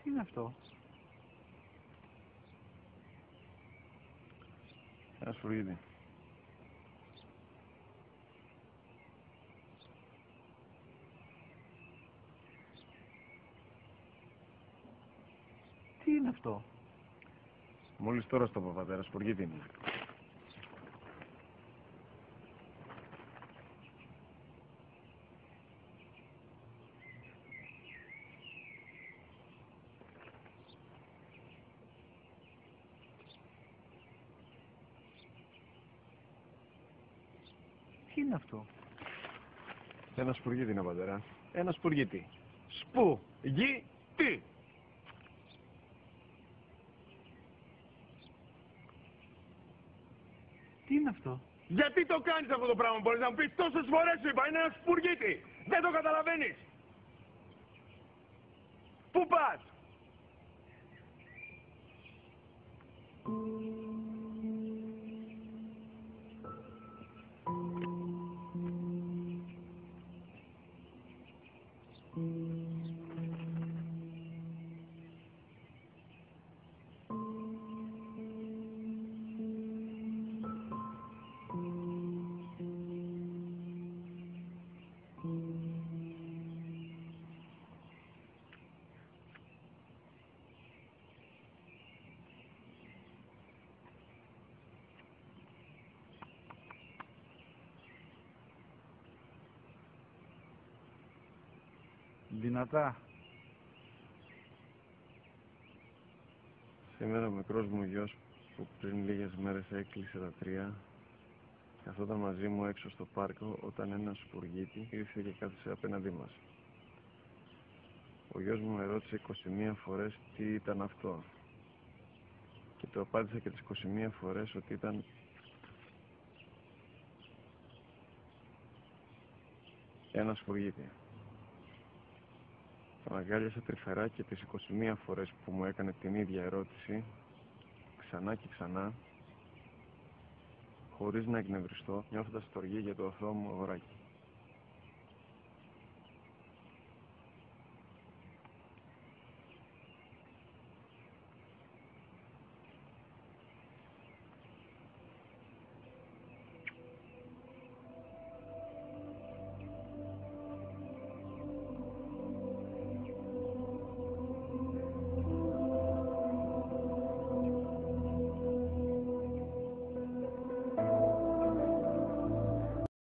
Τι είναι αυτό? Ένα σφουργίτη. Τι είναι αυτό? Μόλις τώρα στο πατέρα, σφουργίτη είναι. Τι είναι αυτό? Ένα σπουργίτη είναι, πατέρα. Ένα σπουργίτη. Σπου-γι-τι. Τι είναι αυτό? Γιατί το κάνεις αυτό το πράγμα, μπορείς να μου πεις? Τόσες φορές σου είπα, είναι ένα σπουργίτη. Δεν το καταλαβαίνεις. Πού πας? Δυνατά. Σήμερα ο μικρός μου γιος που πριν λίγες μέρες έκλεισε τα 3 καθόταν μαζί μου έξω στο πάρκο όταν ένα σπουργίτη ήρθε και κάθισε απέναντί μας. Ο γιος μου με ρώτησε 21 φορές τι ήταν αυτό και του απάντησα και τις 21 φορές ότι ήταν ένα σπουργίτη. Τον αγκάλιασα τρυφερά και τις 21 φορές που μου έκανε την ίδια ερώτηση ξανά και ξανά, χωρίς να εκνευριστώ, νιώθοντας στοργή για το αθώο μου αγοράκι.